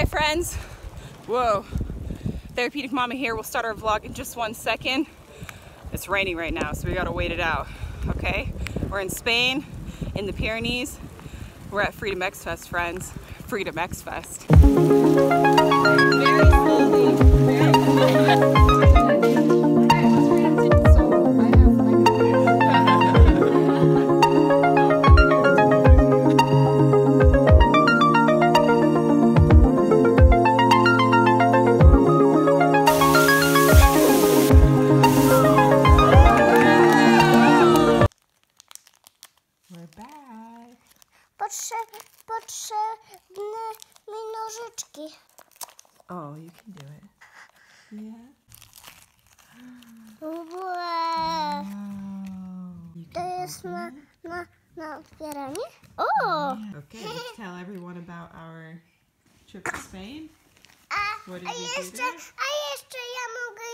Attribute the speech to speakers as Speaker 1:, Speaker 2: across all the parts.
Speaker 1: Hi friends. Whoa. Therapeutic Mama here. We'll start our vlog in just 1 second. It's raining right now, so we gotta wait it out. Okay? We're in Spain, in the Pyrenees. We're at Freedom X Fest, friends. Freedom X Fest. Very slowly.
Speaker 2: Potrzebne mi nożyczki.
Speaker 1: Oh, you can do it. Yeah.
Speaker 2: Wow. To jest na otwieranie? O!
Speaker 1: Okay, let's tell everyone about our trip to Spain. What did
Speaker 2: A
Speaker 1: we do
Speaker 2: jeszcze ja mogę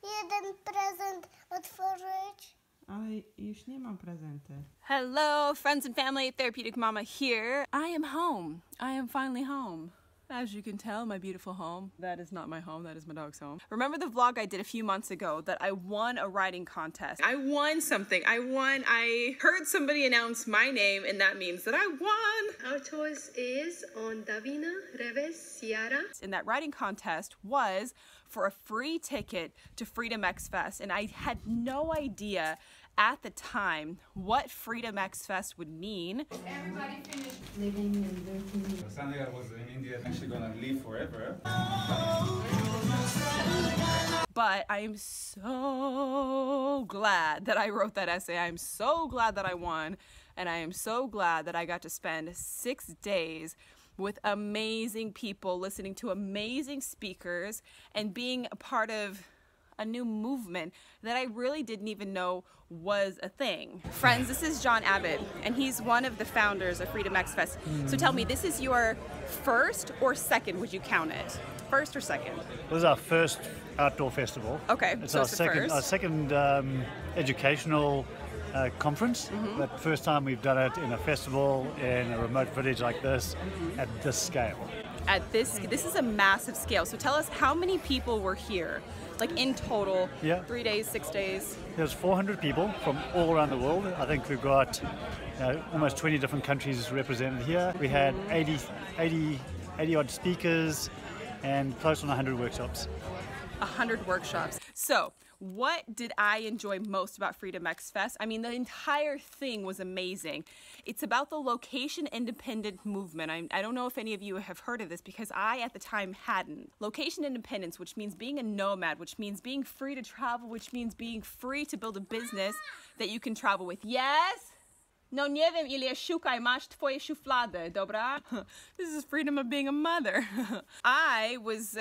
Speaker 2: jeden prezent otworzyć.
Speaker 1: Ale już nie mam prezenty. Hello, friends and family. Therapeutic Mama here. I am home. I am finally home. As you can tell, my beautiful home. That is not my home, that is my dog's home. Remember the vlog I did a few months ago that I won a writing contest? I won something. I heard somebody announce my name and that means that I won.
Speaker 3: Our choice is on Davina Reves Ciara.
Speaker 1: And that writing contest was for a free ticket to Freedom X Fest. And I had no idea at the time what Freedom X Fest would mean.
Speaker 3: Everybody finished living and working.
Speaker 4: Sandra was in India and she's gonna live forever.
Speaker 1: But I am so glad that I wrote that essay. I am so glad that I won. And I am so glad that I got to spend 6 days with amazing people, listening to amazing speakers, and being a part of a new movement that I really didn't even know was a thing. Friends, this is John Abbott, and he's one of the founders of Freedom X Fest. So tell me, this is your first or second, would you count it? First or second?
Speaker 5: This is our first outdoor festival.
Speaker 1: Okay,
Speaker 5: it's
Speaker 1: so
Speaker 5: our
Speaker 1: it's the
Speaker 5: second,
Speaker 1: first.
Speaker 5: Our second educational conference. The first time we've done it in a festival in a remote village like this at this scale.
Speaker 1: At this is a massive scale. So tell us how many people were here, like in total.
Speaker 5: Yeah.
Speaker 1: 3 days, 6 days.
Speaker 5: There's 400 people from all around the world. I think we've got almost 20 different countries represented here. We had 80 odd speakers and close on 100 workshops.
Speaker 1: 100 workshops. So what did I enjoy most about Freedom X Fest? I mean, the entire thing was amazing. It's about the location independent movement. I don't know if any of you have heard of this because I at the time hadn't. Location independence, which means being a nomad, which means being free to travel, which means being free to build a business that you can travel with. Yes? No nie wiem ile szukaj masz twoje szuflady, dobra? This is freedom of being a mother. I was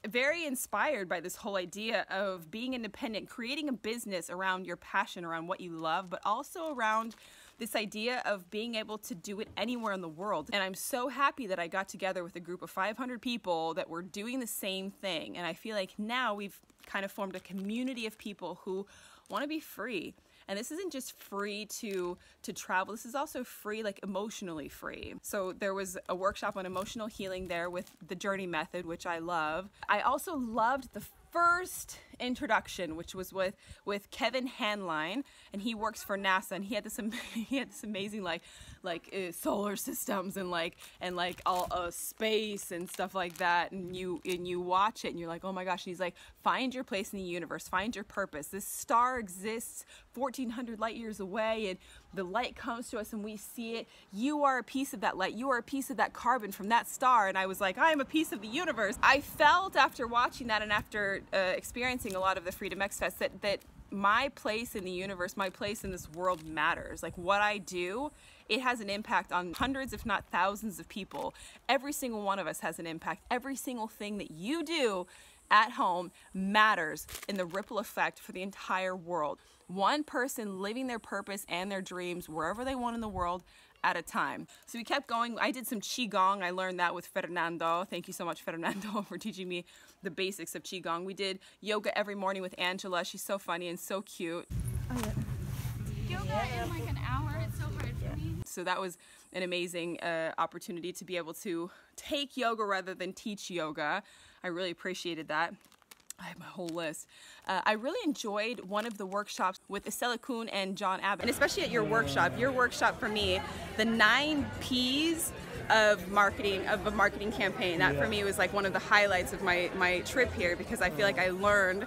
Speaker 1: very inspired by this whole idea of being independent, creating a business around your passion, around what you love, but also around this idea of being able to do it anywhere in the world. And I'm so happy that I got together with a group of 500 people that were doing the same thing. And I feel like now we've kind of formed a community of people who want to be free. And this isn't just free to travel, this is also free, like emotionally free. So there was a workshop on emotional healing there with the Journey Method, which I love. I also loved the first introduction, which was with Kevin Hanline, and he works for NASA, and he had this amazing like solar systems and all space and stuff like that, and you watch it and you're like, oh my gosh, and he's like, find your place in the universe, find your purpose. This star exists 1400 light years away, and the light comes to us and we see it. You are a piece of that light, you are a piece of that carbon from that star. And I was like, I am a piece of the universe. I felt after watching that and after experiencing a lot of the Freedom X Fest that my place in the universe, my place in this world matters. Like what I do, it has an impact on hundreds, if not thousands of people. Every single one of us has an impact. Every single thing that you do at home matters in the ripple effect for the entire world. One person living their purpose and their dreams wherever they want in the world at a time. So we kept going. I did some Qigong. I learned that with Fernando. Thank you so much, Fernando, for teaching me the basics of Qigong. We did yoga every morning with Angela. She's so funny and so cute. Oh, yeah.
Speaker 6: in like an hour. It's so hard for me.
Speaker 1: So that was an amazing opportunity to be able to take yoga rather than teach yoga. I really appreciated that. I have my whole list. I really enjoyed one of the workshops with Estella Kuhn and John Abbott, and especially at your workshop for me, the 9 P's of marketing, of a marketing campaign. That for me was like one of the highlights of my trip here, because I feel like I learned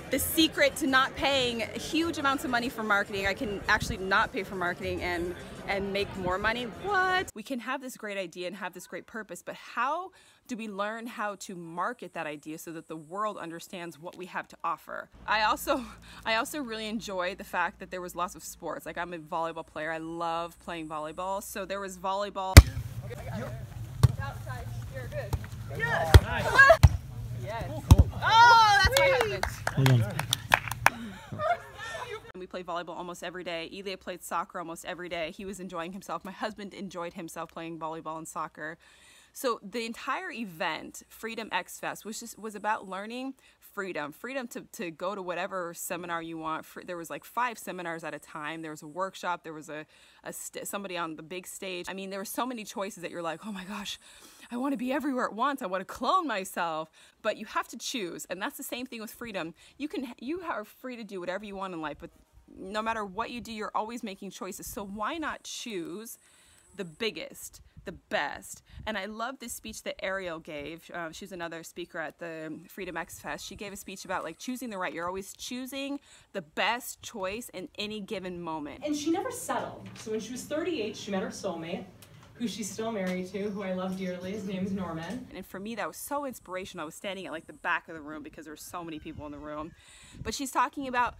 Speaker 1: the secret to not paying huge amounts of money for marketing. I can actually not pay for marketing and make more money. What? We can have this great idea and have this great purpose, but how do we learn how to market that idea so that the world understands what we have to offer? I also really enjoyed the fact that there was lots of sports. Like, I'm a volleyball player. I love playing volleyball. So there was volleyball. Outside. You're good. Yes. Nice. Yes. Cool. Oh, that's my husband.
Speaker 5: Hold on.
Speaker 1: We play volleyball almost every day. Ilya played soccer almost every day. He was enjoying himself. My husband enjoyed himself playing volleyball and soccer. So the entire event, Freedom X Fest, was about learning freedom to go to whatever seminar you want. There was like 5 seminars at a time. There was a workshop. There was somebody on the big stage. I mean, there were so many choices that you're like, oh my gosh, I want to be everywhere at once. I want to clone myself. But you have to choose, and that's the same thing with freedom. You are free to do whatever you want in life, but no matter what you do, you're always making choices. So why not choose the biggest, the best? And I love this speech that Ariel gave. She's another speaker at the Freedom X Fest. She gave a speech about like choosing the right. You're always choosing the best choice in any given moment.
Speaker 7: And she never settled. So when she was 38, she met her soulmate, who she's still married to, who I love dearly. His name is Norman.
Speaker 1: And for me, that was so inspirational. I was standing at like the back of the room because there were so many people in the room. But she's talking about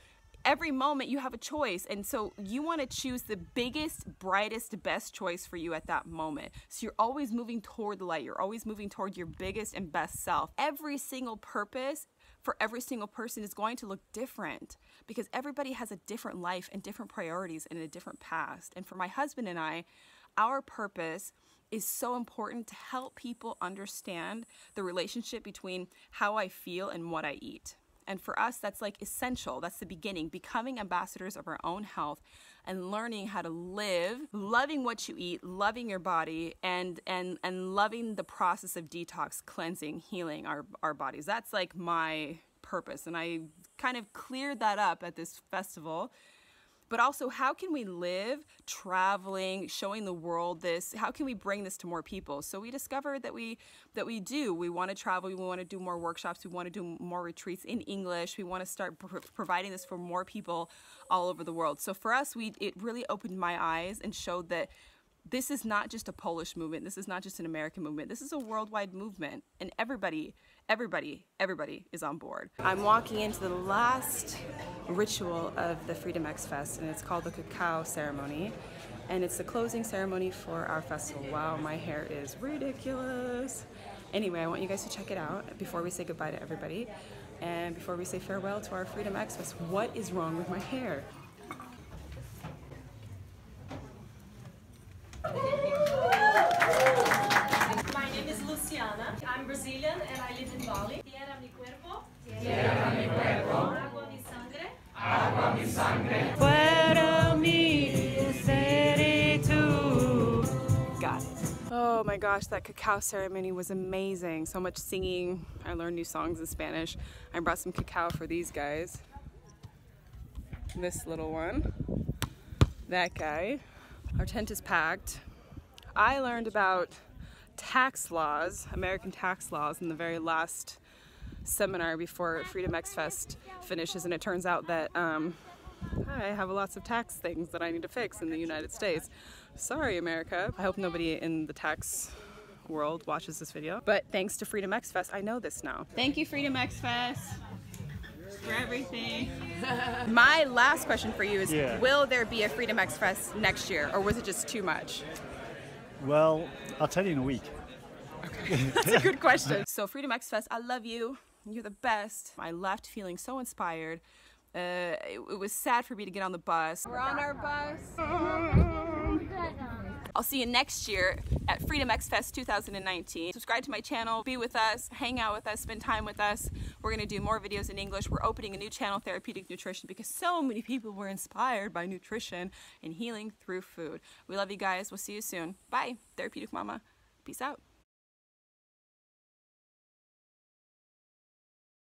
Speaker 1: every moment you have a choice, and so you want to choose the biggest, brightest, best choice for you at that moment. So you're always moving toward the light. You're always moving toward your biggest and best self. Every single purpose for every single person is going to look different, because everybody has a different life and different priorities and a different past. And for my husband and I, our purpose is so important to help people understand the relationship between how I feel and what I eat. And for us, that's like essential. That's the beginning, becoming ambassadors of our own health and learning how to live, loving what you eat, loving your body, and loving the process of detox, cleansing, healing our bodies. That's like my purpose. And I kind of cleared that up at this festival. But also, how can we live traveling, showing the world this? How can we bring this to more people? So we discovered that we want to travel. We want to do more workshops. We want to do more retreats in English. We want to start providing this for more people all over the world. So for us, it really opened my eyes and showed that this is not just a Polish movement. This is not just an American movement. This is a worldwide movement, and everybody is on board. I'm walking into the last ritual of the Freedom X Fest, and it's called the cacao ceremony, and it's the closing ceremony for our festival. Wow, my hair is ridiculous. Anyway, I want you guys to check it out before we say goodbye to everybody, and before we say farewell to our Freedom X Fest. What is wrong with my hair?
Speaker 7: My name is Luciana. I'm Brazilian and I live in Bali. Tierra mi cuerpo. Tierra mi cuerpo. Agua mi sangre. Agua mi sangre.
Speaker 1: Fuera mi espíritu. Got it. Oh my gosh, that cacao ceremony was amazing. So much singing. I learned new songs in Spanish. I brought some cacao for these guys. This little one. That guy. Our tent is packed. I learned about tax laws, American tax laws, in the very last seminar before Freedom X Fest finishes, and it turns out that I have lots of tax things that I need to fix in the United States. Sorry, America. I hope nobody in the tax world watches this video, but thanks to Freedom X Fest, I know this now. Thank you, Freedom X Fest, for everything. My last question for you is, will there be a Freedom X Fest next year, or was it just too much?
Speaker 5: Well, I'll tell you in a week.
Speaker 1: Okay, that's a good question. So Freedom X Fest, I love you. You're the best. I left feeling so inspired. It was sad for me to get on the bus. We're on our bus. I'll see you next year at Freedom X Fest 2019. Subscribe to my channel, be with us, hang out with us, spend time with us. We're gonna do more videos in English. We're opening a new channel, Therapeutic Nutrition, because so many people were inspired by nutrition and healing through food. We love you guys. We'll see you soon. Bye, Therapeutic Mama. Peace out.